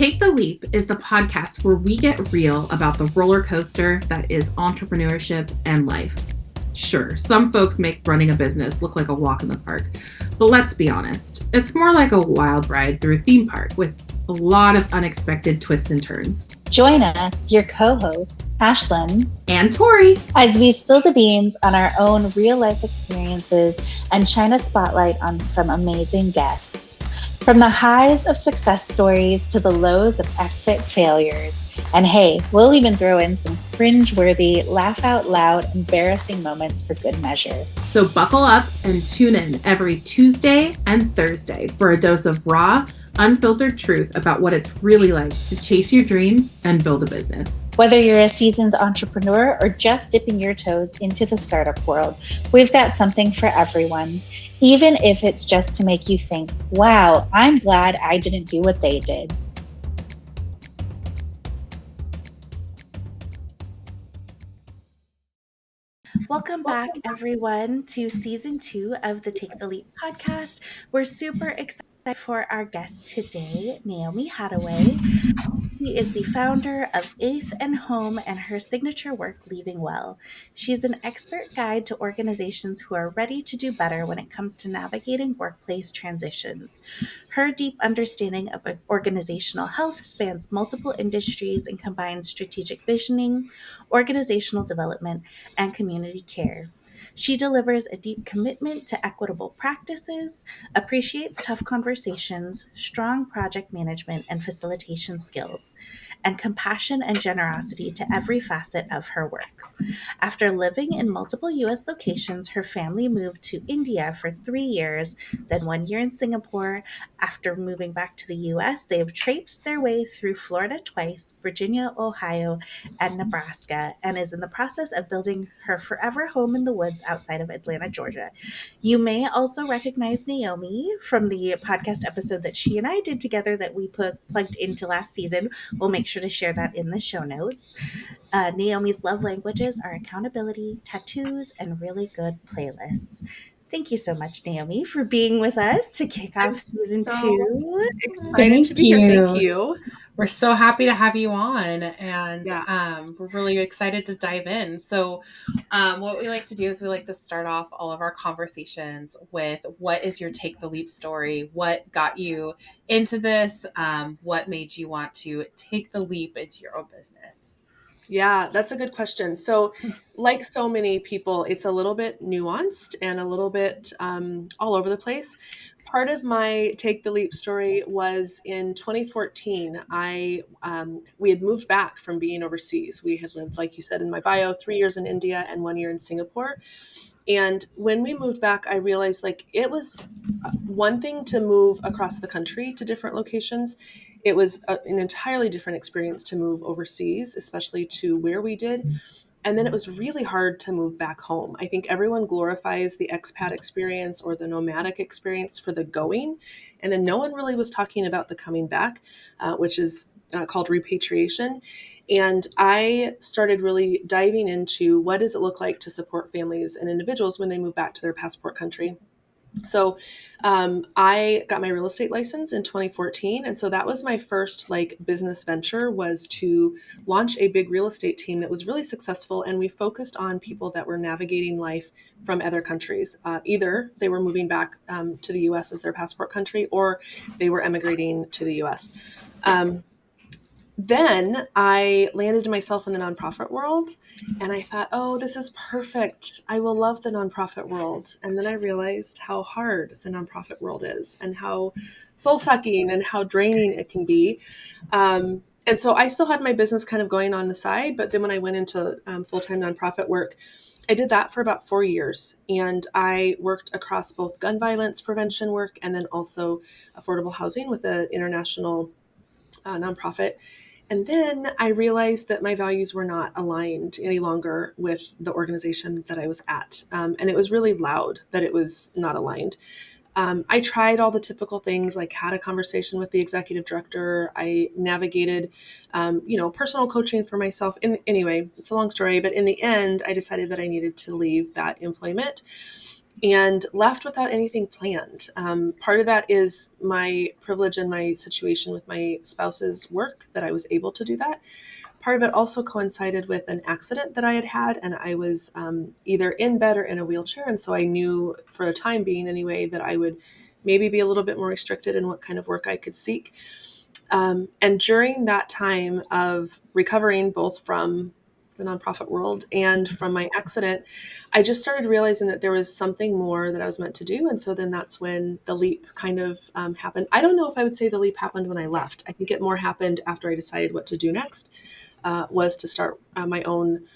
Take the Leap is the podcast where we get real about the roller coaster that is entrepreneurship and life. Sure, some folks make running a business look like a walk in the park, but let's be honest, it's more like a wild ride through a theme park with a lot of unexpected twists and turns. Join us, your co-hosts, Ashlan and Tory, as we spill the beans on our own real-life experiences and shine a spotlight on some amazing guests. From the highs of success stories to the lows of epic failures. And hey, we'll even throw in some cringe-worthy, laugh-out-loud, embarrassing moments for good measure. So buckle up and tune in every Tuesday and Thursday for a dose of raw, unfiltered truth about what it's really like to chase your dreams and build a business. Whether you're a seasoned entrepreneur or just dipping your toes into the startup world, we've got something for everyone. Even if it's just to make you think, wow, I'm glad I didn't do what they did. Welcome back, everyone, to Season 2 of the Take the Leap podcast. We're super excited for our guest today, Naomi Hattaway. She is the founder of Eighth and Home and her signature work, Leaving Well. She's an expert guide to organizations who are ready to do better when it comes to navigating workplace transitions. Her deep understanding of organizational health spans multiple industries and combines strategic visioning, organizational development, and community care. She delivers a deep commitment to equitable practices, appreciates tough conversations, strong project management and facilitation skills, and compassion and generosity to every facet of her work. After living in multiple U.S. locations, her family moved to India for 3 years, then 1 year in Singapore. After moving back to the U.S., they have traipsed their way through Florida twice, Virginia, Ohio, and Nebraska, and is in the process of building her forever home in the woods outside of Atlanta, Georgia. You may also recognize Naomi from the podcast episode that she and I did together that we plugged into last season. We'll make sure to share that in the show notes. Naomi's love languages are accountability, tattoos, and really good playlists. Thank you so much, Naomi, for being with us to kick off season 2. Excited to be here. Thank you. We're so happy to have you on, and we're really excited to dive in. So what we like to do is we like to start off all of our conversations with what is your Take the Leap story? What got you into this? What made you want to take the leap into your own business? Yeah, that's a good question. So like so many people, it's a little bit nuanced and a little bit all over the place. Part of my Take the Leap story was in 2014. We had moved back from being overseas. We had lived, like you said in my bio, 3 years in India and 1 year in Singapore. And when we moved back, I realized it was one thing to move across the country to different locations. It was an entirely different experience to move overseas, especially to where we did. And then it was really hard to move back home. I think everyone glorifies the expat experience or the nomadic experience for the going. And then no one really was talking about the coming back, which is called repatriation. And I started really diving into what does it look like to support families and individuals when they move back to their passport country. So I got my real estate license in 2014. And so that was my first business venture, was to launch a big real estate team that was really successful. And we focused on people that were navigating life from other countries. Either they were moving back to the US as their passport country, or they were emigrating to the US. Then I landed myself in the nonprofit world, and I thought, oh, this is perfect. I will love the nonprofit world. And then I realized how hard the nonprofit world is and how soul-sucking and how draining it can be. And so I still had my business kind of going on the side, but then when I went into full-time nonprofit work, I did that for about 4 years. And I worked across both gun violence prevention work and then also affordable housing with an international nonprofit. And then I realized that my values were not aligned any longer with the organization that I was at. And it was really loud that it was not aligned. I tried all the typical things, like had a conversation with the executive director. I navigated, personal coaching for myself. Anyway, it's a long story, but in the end, I decided that I needed to leave that employment. and left without anything planned. Part of that is my privilege and my situation with my spouse's work that I was able to do that. Part of it also coincided with an accident that I had had, and I was either in bed or in a wheelchair. And so I knew for the time being anyway that I would maybe be a little bit more restricted in what kind of work I could seek. And during that time of recovering both from the nonprofit world and from my accident, I just started realizing that there was something more that I was meant to do. And so then that's when the leap kind of happened. I don't know if I would say the leap happened when I left. I think it more happened after I decided what to do next, was to start my own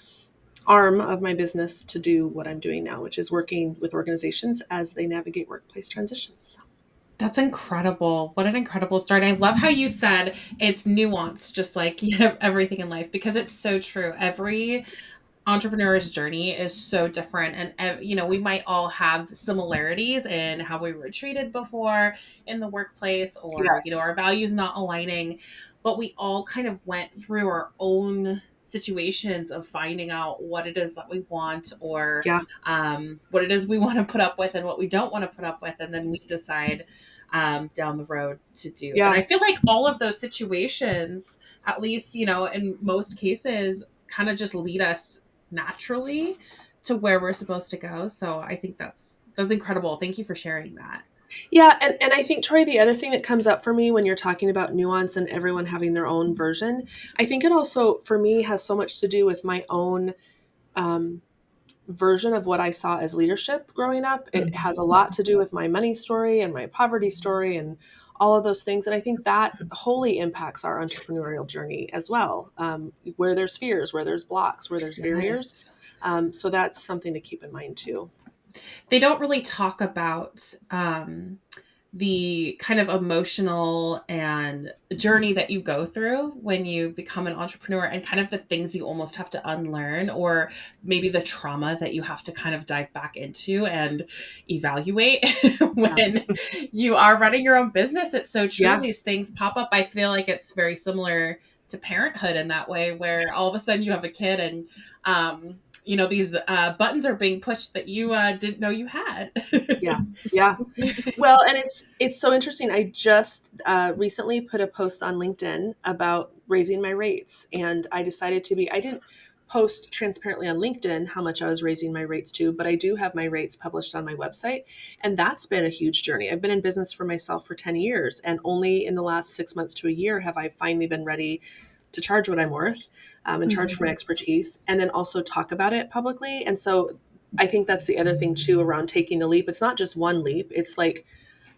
arm of my business to do what I'm doing now, which is working with organizations as they navigate workplace transitions. That's incredible. What an incredible start. I love how you said it's nuanced, just like everything in life, because it's so true. Every entrepreneur's journey is so different. And, we might all have similarities in how we were treated before in the workplace, or, Yes. our values not aligning, but we all kind of went through our own situations of finding out what it is that we want, or Yeah. what it is we want to put up with and what we don't want to put up with. And then we decide down the road to do. Yeah. And I feel like all of those situations, at least, in most cases, kind of just lead us naturally to where we're supposed to go. So I think that's incredible. Thank you for sharing that. Yeah. And I think, Tori, the other thing that comes up for me when you're talking about nuance and everyone having their own version, I think it also, for me, has so much to do with my own version of what I saw as leadership growing up. It has a lot to do with my money story and my poverty story and all of those things. And I think that wholly impacts our entrepreneurial journey as well, where there's fears, where there's blocks, where there's barriers. So that's something to keep in mind too. They don't really talk about the kind of emotional and journey that you go through when you become an entrepreneur, and kind of the things you almost have to unlearn, or maybe the trauma that you have to kind of dive back into and evaluate when you are running your own business. It's so true. Yeah. These things pop up. I feel like it's very similar to parenthood in that way, where all of a sudden you have a kid and, these buttons are being pushed that you didn't know you had. Yeah. Yeah. Well, and it's so interesting. I just recently put a post on LinkedIn about raising my rates, and I decided I didn't post transparently on LinkedIn how much I was raising my rates to, but I do have my rates published on my website. And that's been a huge journey. I've been in business for myself for 10 years, and only in the last 6 months to a year have I finally been ready to charge what I'm worth, and charge for my expertise, and then also talk about it publicly. And so I think that's the other thing too around taking the leap. It's not just one leap. It's like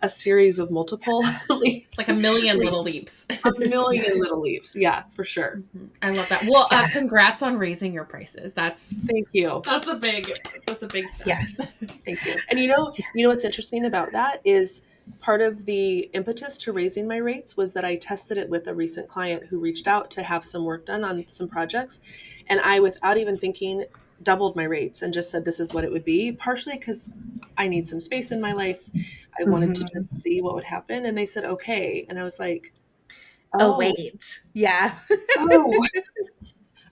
a series of multiple leaps. It's like a million little leaps. A million little leaps. Yeah, for sure. I love that. Well, congrats on raising your prices. Thank you. That's a big step. Yes. Thank you. And you know what's interesting about that is part of the impetus to raising my rates was that I tested it with a recent client who reached out to have some work done on some projects. And I, without even thinking, doubled my rates and just said this is what it would be, partially because I need some space in my life. I wanted to just see what would happen. And they said, okay. And I was like, Oh wait. Yeah. oh,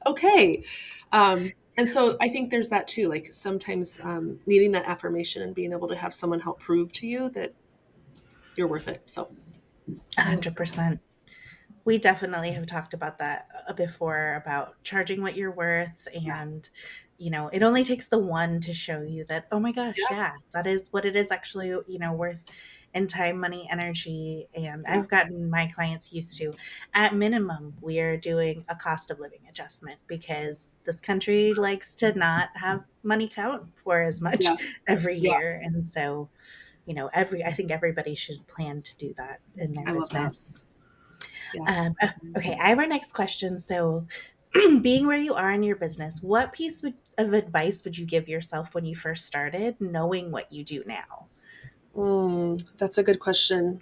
okay. And so I think there's that too, like sometimes needing that affirmation and being able to have someone help prove to you that you're worth it. So 100%. We definitely have talked about that before, about charging what you're worth. And, it only takes the one to show you that, oh my gosh, yeah, that is what it is actually, worth in time, money, energy. And I've gotten my clients used to, at minimum, we are doing a cost of living adjustment, because this country likes to not have money count for as much every year. And so, I think everybody should plan to do that in their business. Yeah. Okay, I have our next question. So, being where you are in your business, what piece of advice would you give yourself when you first started, knowing what you do now? That's a good question.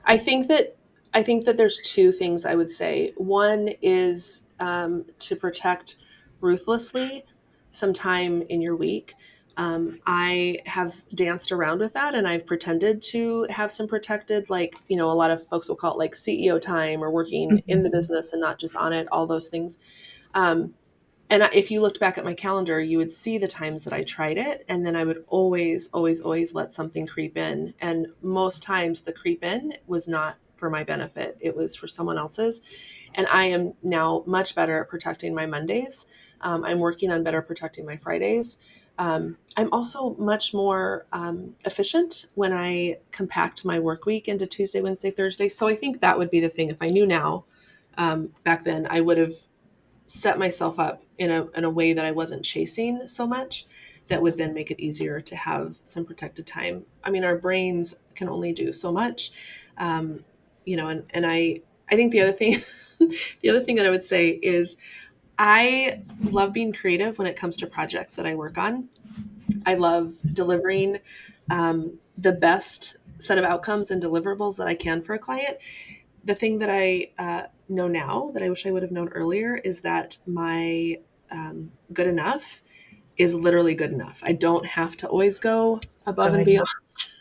I think that there's two things I would say. One is to protect ruthlessly some time in your week. I have danced around with that, and I've pretended to have some protected, like, a lot of folks will call it like CEO time, or working in the business and not just on it, all those things. And if you looked back at my calendar, you would see the times that I tried it. And then I would always, always, always let something creep in. And most times the creep in was not for my benefit. It was for someone else's. And I am now much better at protecting my Mondays. I'm working on better protecting my Fridays. I'm also much more efficient when I compact my work week into Tuesday, Wednesday, Thursday. So I think that would be the thing. If I knew now, back then, I would have set myself up in a way that I wasn't chasing so much, that would then make it easier to have some protected time. I mean, our brains can only do so much. And I think the other thing, the other thing that I would say is I love being creative when it comes to projects that I work on. I love delivering the best set of outcomes and deliverables that I can for a client. The thing that I know now that I wish I would have known earlier is that my good enough is literally good enough. I don't have to always go above and beyond.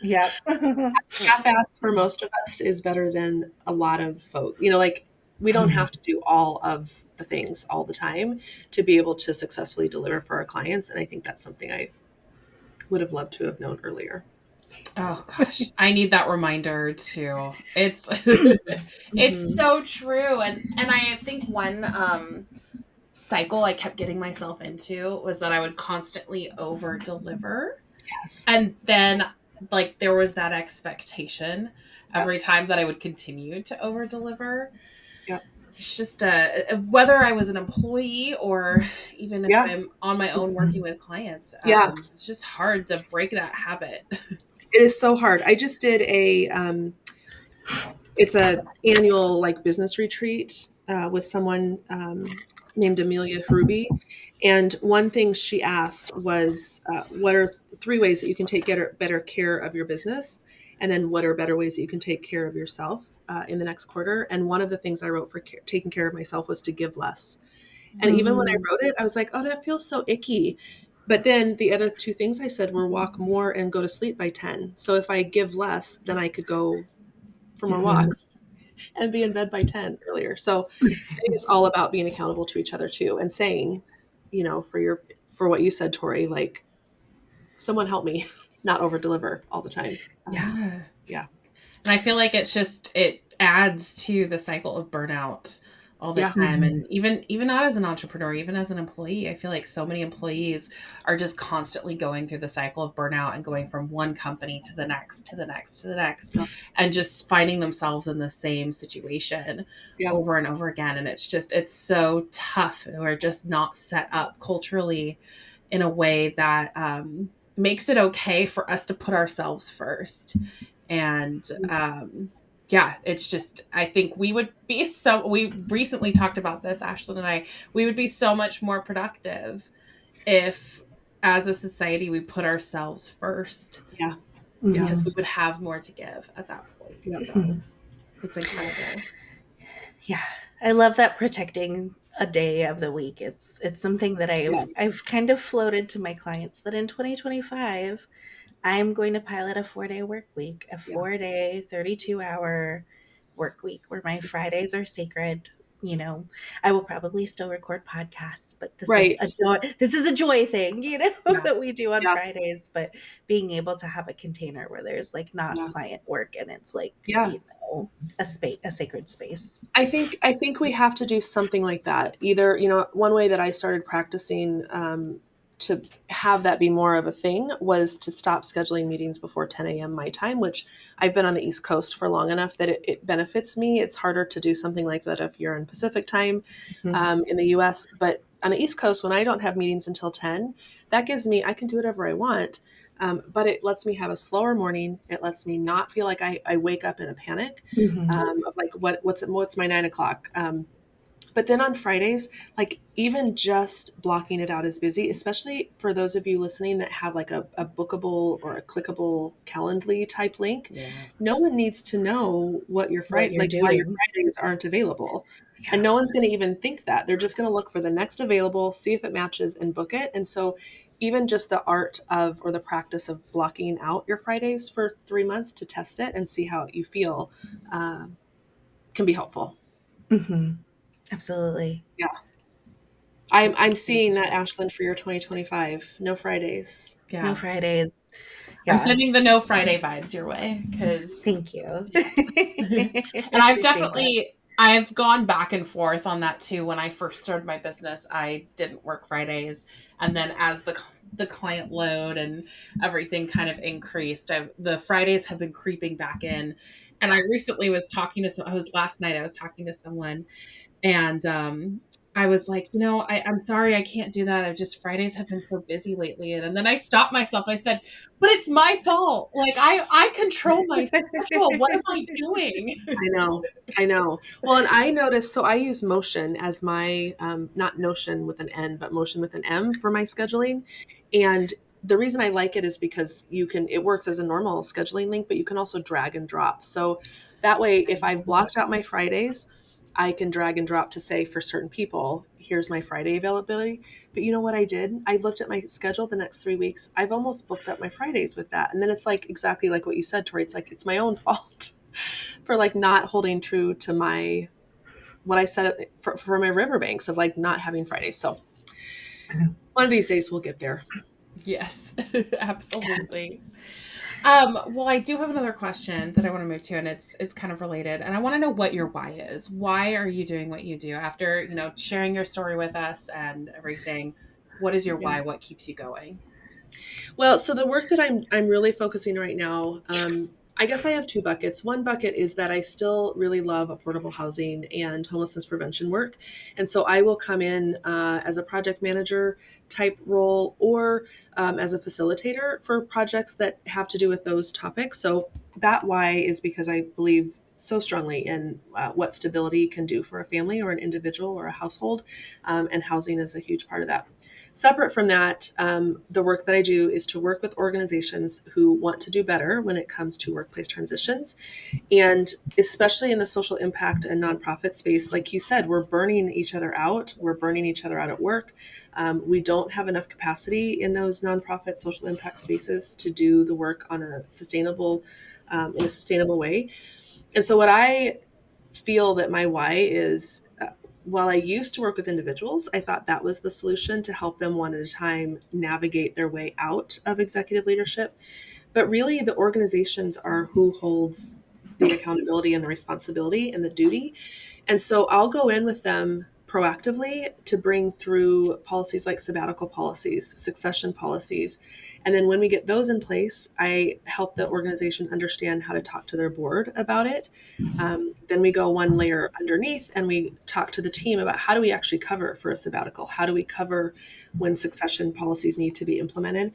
Yep. Half-ass for most of us is better than a lot of folks. Like we don't have to do all of the things all the time to be able to successfully deliver for our clients. And I think that's something I would have loved to have known earlier. Oh gosh, I need that reminder too. It's it's so true. And I think one cycle I kept getting myself into was that I would constantly over deliver. Yes. And then like there was that expectation every time that I would continue to over deliver. Yep. It's just whether I was an employee or even if I'm on my own working with clients, it's just hard to break that habit. It is so hard. I just did it's a annual like business retreat with someone named Amelia Harubi. And one thing she asked was, what are 3 ways that you can take better care of your business? And then what are better ways that you can take care of yourself in the next quarter? And one of the things I wrote for taking care of myself was to give less. And even when I wrote it, I was like, oh, that feels so icky. But then the other 2 things I said were walk more and go to sleep by 10. So if I give less, then I could go for more walks and be in bed by 10 earlier. So I think it's all about being accountable to each other too, and saying, for what you said, Tory, like, someone help me not over deliver all the time. Yeah. Yeah. And I feel like it adds to the cycle of burnout all the time. And even not as an entrepreneur, even as an employee, I feel like so many employees are just constantly going through the cycle of burnout and going from one company to the next, to the next, to the next, and just finding themselves in the same situation over and over again. And it's so tough. We're just not set up culturally in a way that makes it okay for us to put ourselves first. And it's just, I think we recently talked about this, Ashlan and I, we would be so much more productive if as a society we put ourselves first. Yeah. Because we would have more to give at that point. Yeah. So it's incredible. Yeah. I love that protecting a day of the week. It's something that I've kind of floated to my clients that in 2025 I'm going to pilot a 4-day work week, a 4-day, 32-hour work week where my Fridays are sacred. I will probably still record podcasts, but this is a joy thing, that we do on Fridays, but being able to have a container where there's like not client work and it's like, a sacred space. I think we have to do something like that. Either, one way that I started practicing to have that be more of a thing was to stop scheduling meetings before 10 a.m. my time, which I've been on the East Coast for long enough that it benefits me. It's harder to do something like that if you're in Pacific time in the US. But on the East Coast, when I don't have meetings until 10, that gives me, I can do whatever I want. But it lets me have a slower morning. It lets me not feel like I wake up in a panic of like, what's my 9 o'clock? But then on Fridays, like even just blocking it out is busy, especially for those of you listening that have like a bookable or a clickable Calendly type link. Yeah. No one needs to know what your Friday, like why your Fridays aren't available. Yeah. And no one's going to even think that. They're just going to look for the next available, see if it matches and book it. And so even just the art of, or the practice of blocking out your Fridays for 3 months to test it and see how you feel can be helpful. Mm-hmm. Absolutely. Yeah. I'm seeing that, Ashlan, for your 2025. No Fridays. Yeah. No Fridays. I'm Yeah. sending the no Friday vibes your way because Thank you. and I've gone back and forth on that too. When I first started my business, I didn't work Fridays, and then as the client load and everything kind of increased, the Fridays have been creeping back in. And I recently was talking to last night I was talking to someone, and I was like, I'm sorry, I can't do that. Fridays have been so busy lately. And then I stopped myself. I said, but it's my fault. Like I control my schedule. What am I doing? I know. Well, and I noticed, so I use Motion as my, not Notion with an N, but Motion with an M for my scheduling. And the reason I like it is because it works as a normal scheduling link, but you can also drag and drop. So that way, if I've blocked out my Fridays, I can drag and drop to say for certain people, here's my Friday availability. But you know what I did? I looked at my schedule the next 3 weeks. I've almost booked up my Fridays with that. And then it's like exactly like what you said, Tori. It's like, it's my own fault for like not holding true to what I said for my riverbanks of like not having Fridays. So one of these days we'll get there. Yes, absolutely. Well, I do have another question that I want to move to, and it's kind of related. And I want to know what your why is. Why are you doing what you do? After, sharing your story with us and everything, what is your why? What keeps you going? Well, so the work that I'm really focusing right now, I guess I have two buckets. One bucket is that I still really love affordable housing and homelessness prevention work. And so I will come in as a project manager type role or as a facilitator for projects that have to do with those topics. So that why is because I believe so strongly in what stability can do for a family or an individual or a household. And housing is a huge part of that. Separate from that, the work that I do is to work with organizations who want to do better when it comes to workplace transitions. And especially in the social impact and nonprofit space, like you said, we're burning each other out. We're burning each other out at work. We don't have enough capacity in those nonprofit social impact spaces to do the work on a sustainable, in a sustainable way. And so what I feel that my why is, while I used to work with individuals, I thought that was the solution to help them one at a time navigate their way out of executive leadership. But really, the organizations are who holds the accountability and the responsibility and the duty. And so I'll go in with them proactively to bring through policies like sabbatical policies, succession policies. And then when we get those in place, I help the organization understand how to talk to their board about it. Then we go one layer underneath and we talk to the team about how do we actually cover for a sabbatical? How do we cover when succession policies need to be implemented?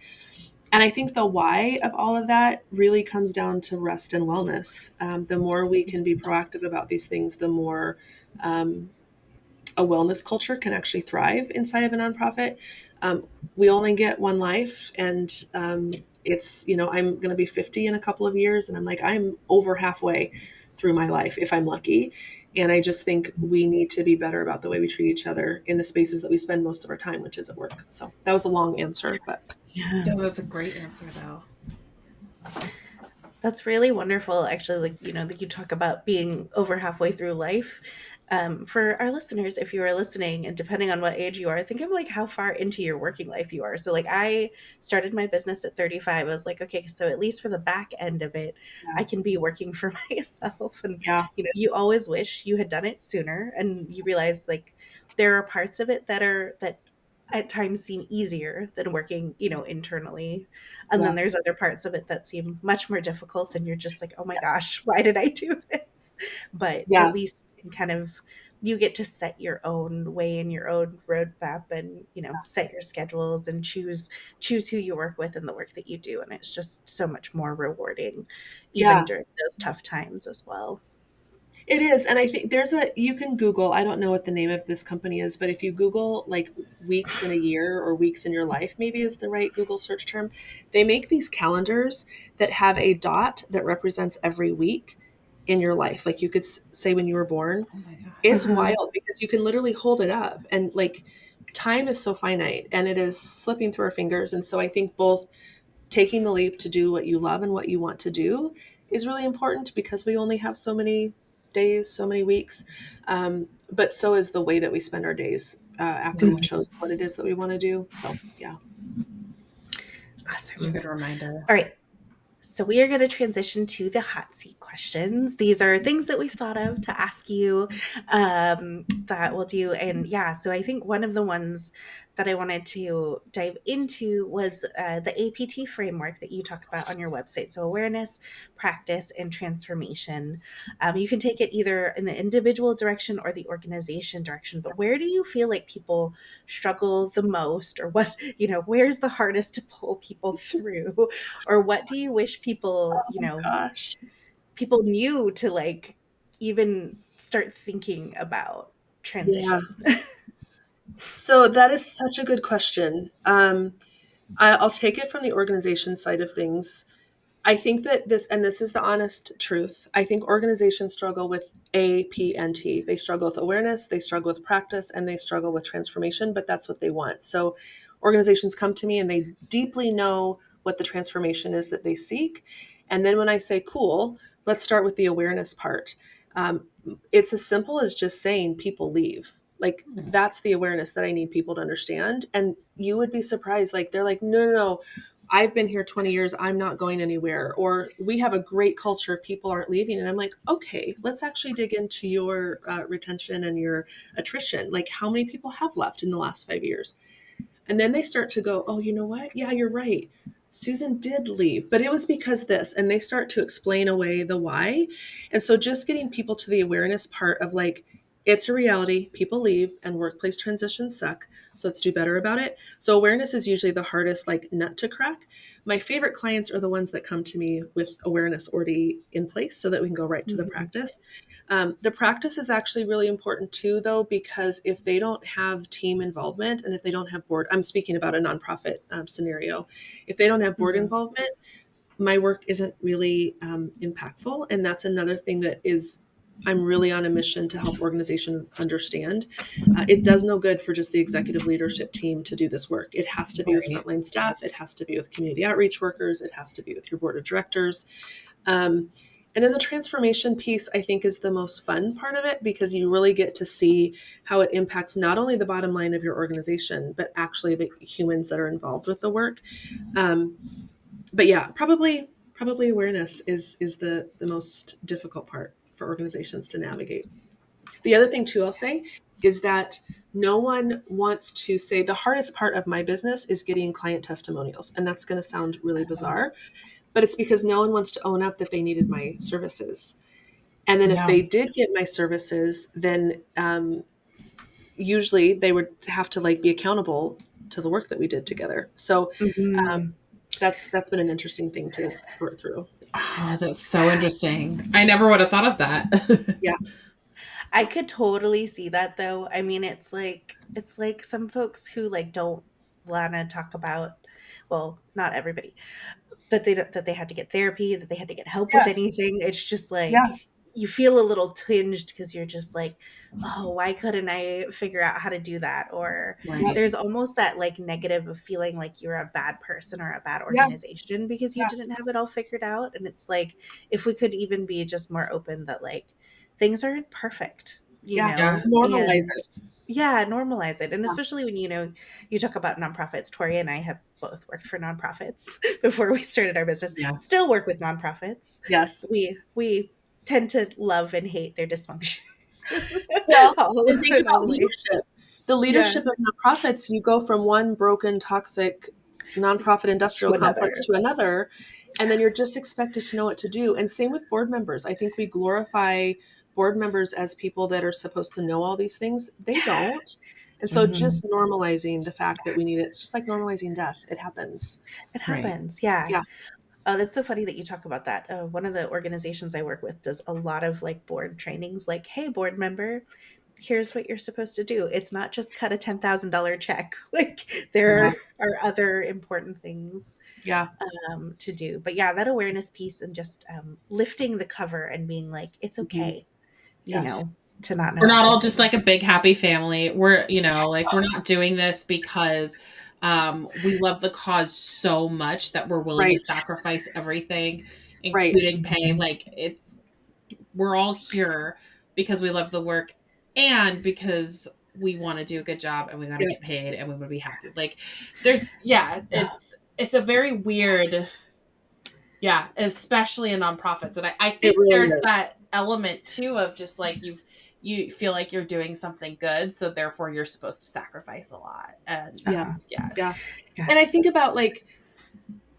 And I think the why of all of that really comes down to rest and wellness. The more we can be proactive about these things, the more a wellness culture can actually thrive inside of a nonprofit. We only get one life, and I'm going to be 50 in a couple of years, and I'm over halfway through my life if I'm lucky. And I just think we need to be better about the way we treat each other in the spaces that we spend most of our time, which is at work. So that was a long answer, but No, that's a great answer, though. That's really wonderful, actually. That you talk about being over halfway through life. For our listeners, if you are listening, and depending on what age you are, think of how far into your working life you are. So I started my business at 35. I was like, okay, so at least for the back end of it, I can be working for myself. And you always wish you had done it sooner, and you realize there are parts of it that at times seem easier than working, internally. And then there's other parts of it that seem much more difficult. And you're just like, oh my gosh, why did I do this? But at least you get to set your own way and your own roadmap and, set your schedules and choose who you work with and the work that you do. And it's just so much more rewarding, even during those tough times as well. It is. And I think you can Google, I don't know what the name of this company is, but if you Google weeks in a year or weeks in your life, maybe is the right Google search term, they make these calendars that have a dot that represents every week in your life. Like you could say when you were born. Oh my God. It's wild because you can literally hold it up and time is so finite and it is slipping through our fingers. And so I think both taking the leap to do what you love and what you want to do is really important because we only have so many days, so many weeks. But so is the way that we spend our days. after we've chosen what it is that we want to do. So, yeah. Awesome. Good reminder. All right. So we are going to transition to the hot seat questions. These are things that we've thought of to ask you that we'll do. And yeah, so I think one of the ones that I wanted to dive into was the APT framework that you talk about on your website. So awareness, practice, and transformation. You can take it either in the individual direction or the organization direction. But where do you feel like people struggle the most, or what, where's the hardest to pull people through? Or what do you wish people, Gosh. people knew to like even start thinking about transition? Yeah. So that is such a good question. I'll take it from the organization side of things. I think that this is the honest truth. I think organizations struggle with A, P, and T. They struggle with awareness, they struggle with practice, and they struggle with transformation, but that's what they want. So organizations come to me and they deeply know what the transformation is that they seek. And then when I say, cool, let's start with the awareness part. It's as simple as just saying people leave. Like, that's the awareness that I need people to understand. And you would be surprised. Like, they're like, no, no, no. I've been here 20 years. I'm not going anywhere. Or we have a great culture. People aren't leaving. And I'm like, okay, let's actually dig into your retention and your attrition. Like, how many people have left in the last 5 years? And then they start to go, oh, you know what? Yeah, you're right. Susan did leave, but it was because this. And they start to explain away the why. And so just getting people to the awareness part of like, it's a reality. People leave and workplace transitions suck. So let's do better about it. So awareness is usually the hardest like nut to crack. My favorite clients are the ones that come to me with awareness already in place so that we can go right to the practice. The practice is actually really important too, though, because if they don't have team involvement and if they don't have board, I'm speaking about a nonprofit scenario. If they don't have board involvement, my work isn't really impactful. And that's another thing that is, I'm really on a mission to help organizations understand. It does no good for just the executive leadership team to do this work. It has to be with frontline staff. It has to be with community outreach workers. It has to be with your board of directors. And then the transformation piece, I think, is the most fun part of it because you really get to see how it impacts not only the bottom line of your organization, but actually the humans that are involved with the work. But yeah, probably awareness is the most difficult part for organizations to navigate. The other thing too, I'll say, is that no one wants to say the hardest part of my business is getting client testimonials. And that's going to sound really bizarre, but it's because no one wants to own up that they needed my services. And then if they did get my services, then usually they would have to like be accountable to the work that we did together. So that's been an interesting thing to sort through. Oh, that's so interesting. I never would have thought of that. Yeah. I could totally see that though. I mean, it's like some folks who like don't want to talk about, well, not everybody, that they had to get therapy, that they had to get help with Yes. anything. It's just like Yeah. you feel a little tinged because you're just like, oh, why couldn't I figure out how to do that? Or there's almost that like negative of feeling like you're a bad person or a bad organization because you didn't have it all figured out. And it's like, if we could even be just more open that like things aren't perfect, you know, Normalize it. Yeah, normalize it. And especially when, you talk about nonprofits. Tori and I have both worked for nonprofits before we started our business. Yeah. Still work with nonprofits. Yes. We tend to love and hate their dysfunction. Well, and think about leadership. The leadership of nonprofits, you go from one broken, toxic nonprofit industrial complex to another, and then you're just expected to know what to do. And same with board members. I think we glorify board members as people that are supposed to know all these things. They don't. And so just normalizing the fact that we need it. It's just like normalizing death. It happens. It happens. Yeah. That's so funny that you talk about that. One of the organizations I work with does a lot of like board trainings, like, hey, board member, here's what you're supposed to do. It's not just cut a $10,000 check. Like there are other important things to do. But yeah, that awareness piece and just lifting the cover and being like, it's okay, you know, to not know. We're not all just like a big happy family. We're, like we're not doing this because we love the cause so much that we're willing to sacrifice everything, including pay. Like we're all here because we love the work and because we want to do a good job and we got to get paid and we want to be happy. Like there's, it's a very weird, especially in nonprofits. And I think really there's is. that element too of just like you feel like you're doing something good, so therefore you're supposed to sacrifice a lot. And Yes. And I think about like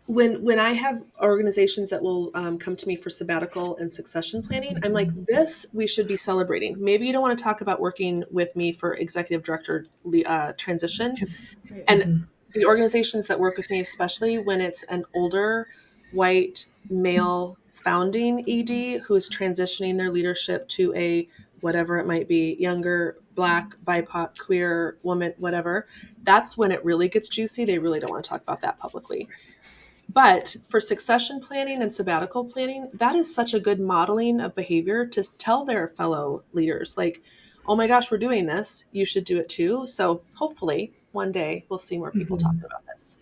when I have organizations that will come to me for sabbatical and succession planning, I'm like, this we should be celebrating. Maybe you don't want to talk about working with me for executive director transition. And the organizations that work with me, especially when it's an older white male founding ED who is transitioning their leadership to a whatever it might be, younger, Black, BIPOC, queer woman, whatever, that's when it really gets juicy. They really don't want to talk about that publicly. But for succession planning and sabbatical planning, that is such a good modeling of behavior to tell their fellow leaders, like, oh my gosh, we're doing this. You should do it too. So hopefully one day we'll see more people talking about this.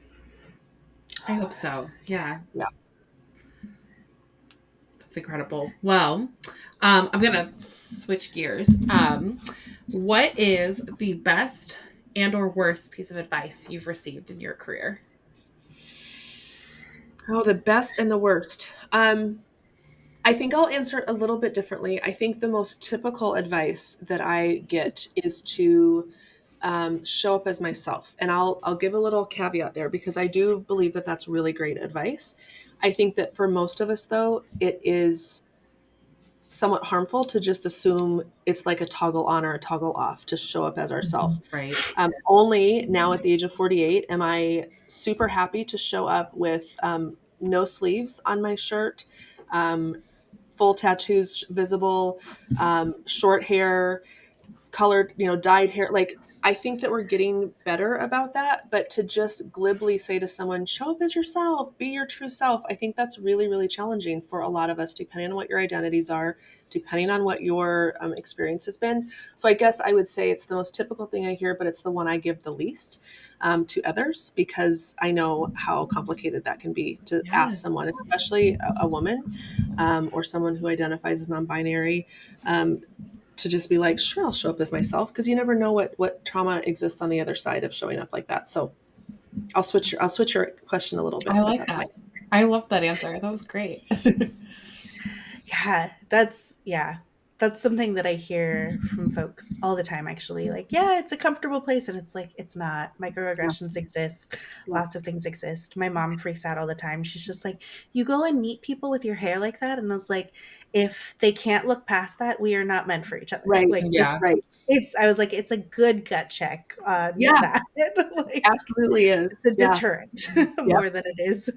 I hope so. Yeah. Yeah. That's incredible. Well, I'm going to switch gears. What is the best and or worst piece of advice you've received in your career? Oh, the best and the worst. I think I'll answer it a little bit differently. I think the most typical advice that I get is to show up as myself. And I'll give a little caveat there because I do believe that that's really great advice. I think that for most of us, though, it is somewhat harmful to just assume it's like a toggle on or a toggle off to show up as ourselves. Right. Only now at the age of 48 am I super happy to show up with no sleeves on my shirt, full tattoos visible, short hair, colored, dyed hair. Like, I think that we're getting better about that, but to just glibly say to someone, show up as yourself, be your true self. I think that's really, really challenging for a lot of us, depending on what your identities are, depending on what your experience has been. So I guess I would say it's the most typical thing I hear, but it's the one I give the least to others because I know how complicated that can be to ask someone, especially a woman or someone who identifies as non-binary, to just be like, sure, I'll show up as myself, because you never know what trauma exists on the other side of showing up like that. So I'll switch your question a little bit. I like that. I love that answer. That was great. That's something that I hear from folks all the time, actually. Like, it's a comfortable place. And it's like, it's not. Microaggressions exist. Lots of things exist. My mom freaks out all the time. She's just like, you go and meet people with your hair like that. And I was like, if they can't look past that, we are not meant for each other. Right. Like, I was like, it's a good gut check on that. Like, absolutely is. It's a deterrent more than it is.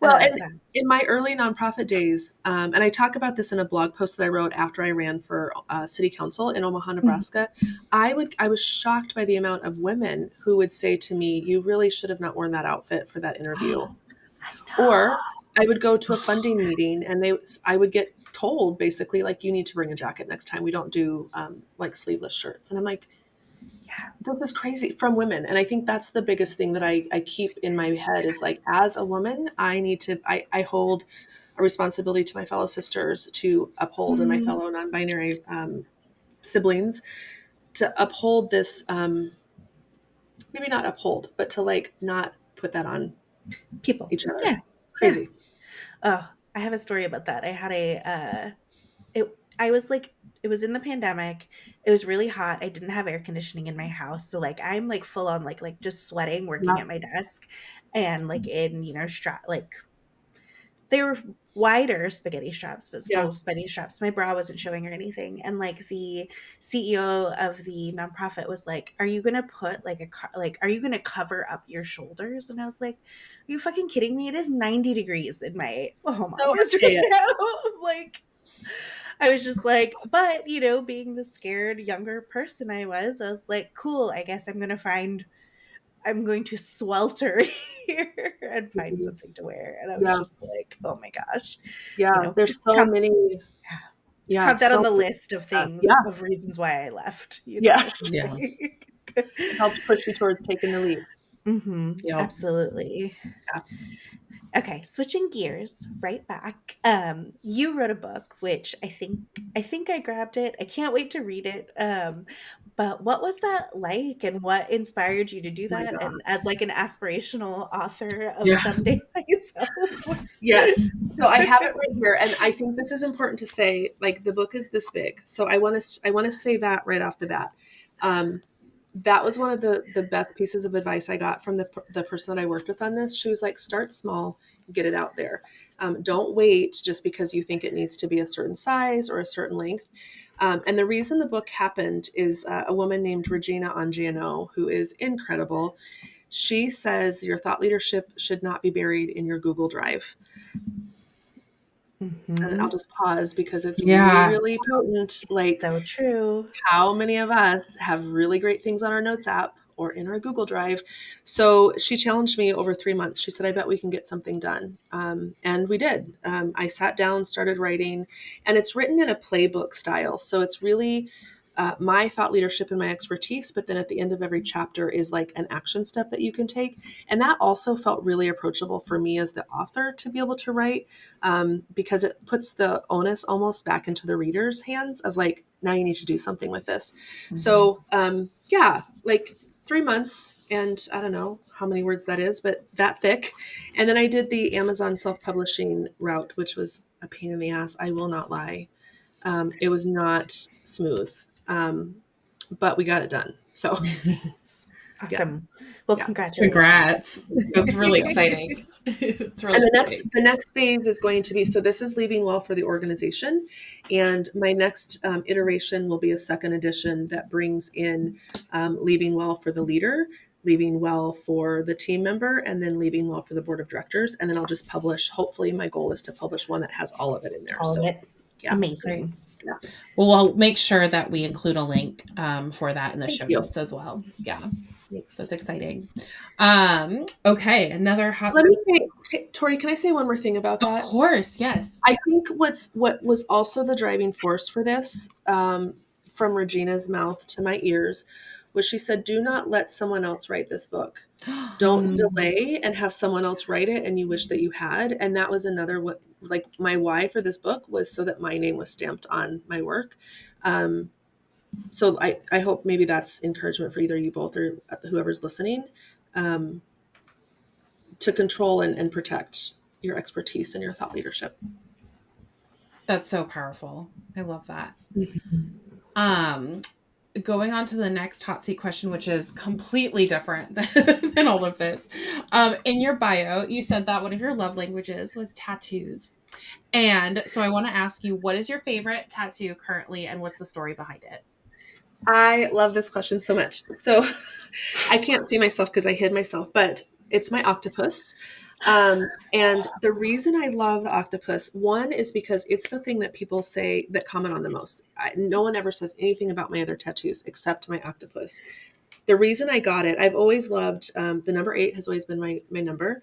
Well, and in my early nonprofit days, and I talk about this in a blog post that I wrote after I ran for city council in Omaha, Nebraska, I was shocked by the amount of women who would say to me, you really should have not worn that outfit for that interview. Or I would go to a funding meeting and I would get told basically, like, you need to bring a jacket next time. We don't do like sleeveless shirts. And I'm like, this is crazy, from women. And I think that's the biggest thing that I keep in my head is like, as a woman, I hold a responsibility to my fellow sisters to uphold and my fellow non-binary siblings to uphold this, maybe not uphold, but to like not put that on people, each other. Yeah. It's crazy. Oh, I have a story about that. I had it was in the pandemic. It was really hot. I didn't have air conditioning in my house. So like, I'm like full on like just sweating, working at my desk and like in, they were wider spaghetti straps, but still spaghetti straps. My bra wasn't showing or anything. And like the CEO of the nonprofit was like, are you going to put are you going to cover up your shoulders? And I was like, are you fucking kidding me? It is 90 degrees in my home office right now. Like, I was just like, but being the scared younger person I was like, cool, I guess I'm going to swelter here and find something to wear. And I was just like, oh my gosh. There's so many. Count that on the list of things, of reasons why I left. Yes. Yeah. It helped push you towards taking the lead. Absolutely. Okay, switching gears right back. You wrote a book, which I think I grabbed it. I can't wait to read it. But what was that like, and what inspired you to do My that? God. And as like an aspirational author of Yeah. someday myself. Yes. So I have it right here, and I think this is important to say. Like, the book is this big, so I want to say that right off the bat. Um, that was one of the best pieces of advice I got from the person that I worked with on this. She was like, start small, get it out there. Don't wait just because you think it needs to be a certain size or a certain length. And the reason the book happened is a woman named Regina Angiano, who is incredible. She says your thought leadership should not be buried in your Google Drive. And I'll just pause because it's really, Yeah. really potent. Like, So true. how many of us have really great things on our notes app or in our Google Drive? So she challenged me over 3 months. She said, I bet we can get something done. And we did. I sat down, started writing, and it's written in a playbook style. So it's really my thought leadership and my expertise. But then at the end of every chapter is like an action step that you can take. And that also felt really approachable for me as the author to be able to write, because it puts the onus almost back into the reader's hands of like, now you need to do something with this. So yeah, like 3 months, and I don't know how many words that is, but that thick. And then I did the Amazon self-publishing route, which was a pain in the ass. I will not lie. It was not smooth, but we got it done. So Awesome. Well, yeah. congratulations. Congrats. That's really exciting. It's really And exciting. the next phase is going to be, so this is leaving well for the organization, and my next iteration will be a second edition that brings in leaving well for the leader, leaving well for the team member, and then leaving well for the board of directors. And then I'll just publish, hopefully my goal is to publish one that has all of it in there. All of So it. yeah. Amazing. Yeah. Well, I'll make sure that we include a link for that in the Thank show you. notes as well. Yeah. Thanks. That's exciting. Okay, another hot. Let me say, Tori, can I say one more thing about that? Of course, yes. I think what was also the driving force for this, from Regina's mouth to my ears, was she said, do not let someone else write this book. Don't delay and have someone else write it and you wish that you had. And that was another, what, like, my why for this book was so that my name was stamped on my work. So I hope maybe that's encouragement for either you both or whoever's listening, to control and protect your expertise and your thought leadership. That's so powerful. I love that. Going on to the next hot seat question, which is completely different than all of this. In your bio, you said that one of your love languages was tattoos. And so I want to ask you, what is your favorite tattoo currently, and what's the story behind it? I love this question so much. So I can't see myself because I hid myself, but it's my octopus. And the reason I love the octopus, one, is because it's the thing that people say that comment on the most. No one ever says anything about my other tattoos except my octopus. The reason I got it, I've always loved, the number 8 has always been my number.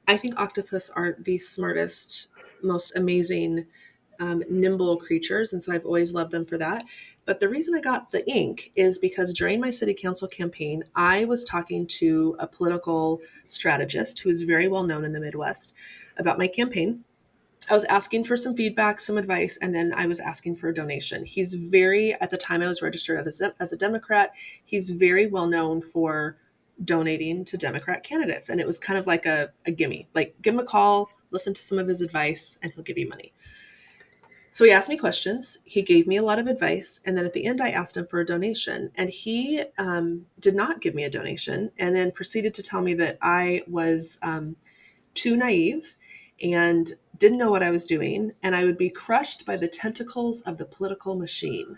I think octopus are the smartest, most amazing, nimble creatures. And so I've always loved them for that. But the reason I got the ink is because during my city council campaign, I was talking to a political strategist who is very well known in the Midwest about my campaign. I was asking for some feedback, some advice, and then I was asking for a donation. He's very, at the time I was registered as a Democrat, he's very well known for donating to Democrat candidates. And it was kind of like a gimme, like give him a call, listen to some of his advice, and he'll give you money. So he asked me questions. He gave me a lot of advice. And then at the end, I asked him for a donation. And he did not give me a donation, and then proceeded to tell me that I was too naive and didn't know what I was doing, and I would be crushed by the tentacles of the political machine.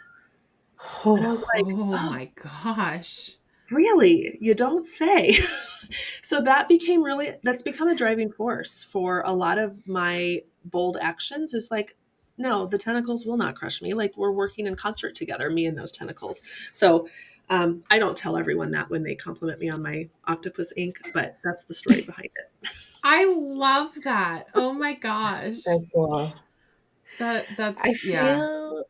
And I was like, Oh oh, my gosh. really? You don't say. So that's become a driving force for a lot of my bold actions, is like, no, the tentacles will not crush me. Like, we're working in concert together, me and those tentacles. So I don't tell everyone that when they compliment me on my octopus ink, but that's the story behind it. I love that. Oh my gosh. So cool. That's I feel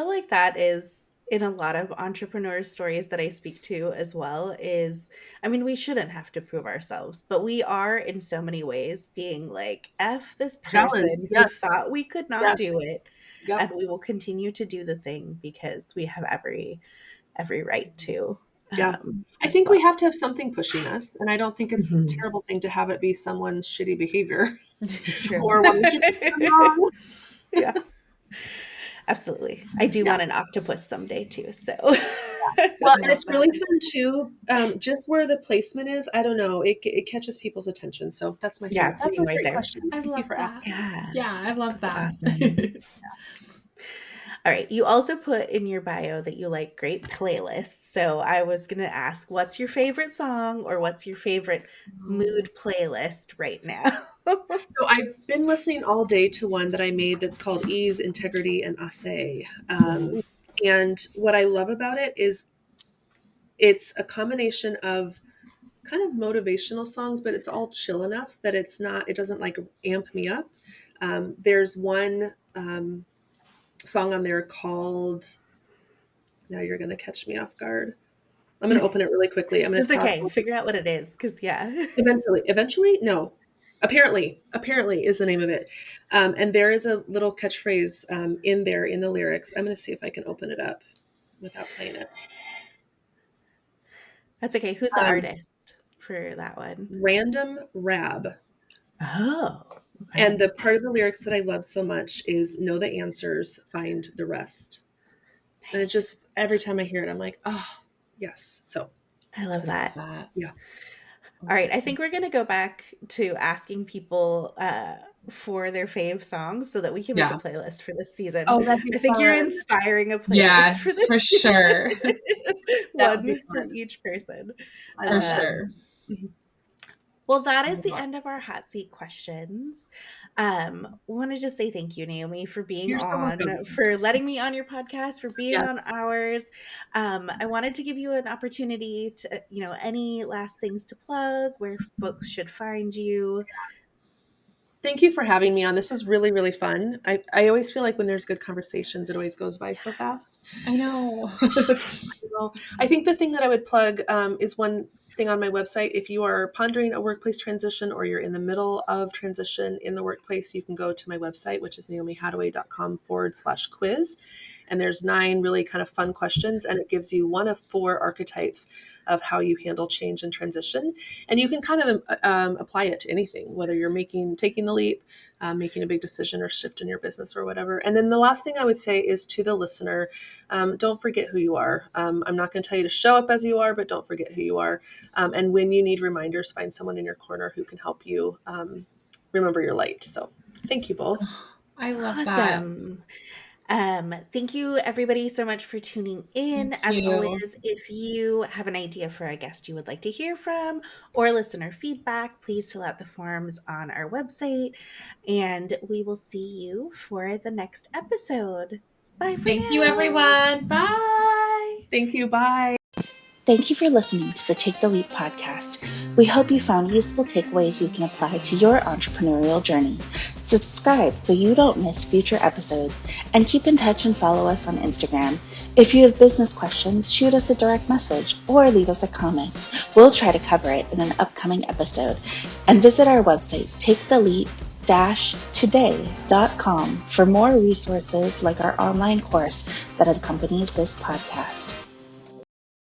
like that is in a lot of entrepreneur stories that I speak to as well is, I mean, we shouldn't have to prove ourselves, but we are in so many ways being like, F this Challenged. person who Yes. thought we could not Yes. do it. Yep. And we will continue to do the thing because we have every right to. Yeah. I as think well. we have to have something pushing us. And I don't think it's a Mhm. terrible thing to have it be someone's shitty behavior It's true. or what we did wrong. Yeah. Absolutely. I do Yeah. want an octopus someday too. So Well, and it's really fun too. Just where the placement is, I don't know, it catches people's attention. So that's my yeah, favorite. That's a putting right great there. question. I Thank you love for that. asking. Yeah. Yeah, I love That's that. awesome. All right. You also put in your bio that you like great playlists. So I was going to ask, what's your favorite song or what's your favorite mood playlist right now? So I've been listening all day to one that I made that's called Ease, Integrity, and Assay. And what I love about it is it's a combination of kind of motivational songs, but it's all chill enough that it doesn't like amp me up. There's one song on there called, now you're going to catch me off guard. I'm going to open it really quickly. I'm going It's to talk. okay. Figure out what it is. Cause yeah. Eventually, no. Apparently is the name of it. And there is a little catchphrase in there in the lyrics. I'm going to see if I can open it up without playing it. That's okay. Who's the artist for that one? Random Rab. Oh. Okay. And the part of the lyrics that I love so much is know the answers, find the rest. And it just, every time I hear it, I'm like, oh, yes. So I love that. yeah. All right. I think we're going to go back to asking people for their fave songs so that we can make a playlist for this season. Oh, that'd be I think fun. you're inspiring a playlist for this for season. sure. One from each person. For sure. Well, that is the end of our hot seat questions. Want to just say thank you, Naomi, for being You're so on, welcome. for letting me on your podcast, for being Yes. on ours. I wanted to give you an opportunity to, any last things to plug, where folks should find you. Thank you for having me on. This was really, really fun. I always feel like when there's good conversations, it always goes by so fast. I know. I think the thing that I would plug is one thing on my website. If you are pondering a workplace transition or you're in the middle of transition in the workplace, you can go to my website, which is naomihattaway.com/quiz. And there's 9 really kind of fun questions, and it gives you one of 4 archetypes of how you handle change and transition. And you can kind of apply it to anything, whether you're taking the leap, making a big decision or shift in your business or whatever. And then the last thing I would say is to the listener, don't forget who you are. I'm not going to tell you to show up as you are, but don't forget who you are. And when you need reminders, find someone in your corner who can help you remember your light. So thank you both. I love Awesome. Thank you everybody so much for tuning in. As always, if you have an idea for a guest you would like to hear from or listener feedback, please fill out the forms on our website and we will see you for the next episode. Bye. Thank you, everyone. Bye. Thank you. Bye. Thank you for listening to the Take the Leap podcast. We hope you found useful takeaways you can apply to your entrepreneurial journey. Subscribe so you don't miss future episodes, and keep in touch and follow us on Instagram. If you have business questions, shoot us a direct message or leave us a comment. We'll try to cover it in an upcoming episode. And visit our website, taketheleap-today.com for more resources like our online course that accompanies this podcast.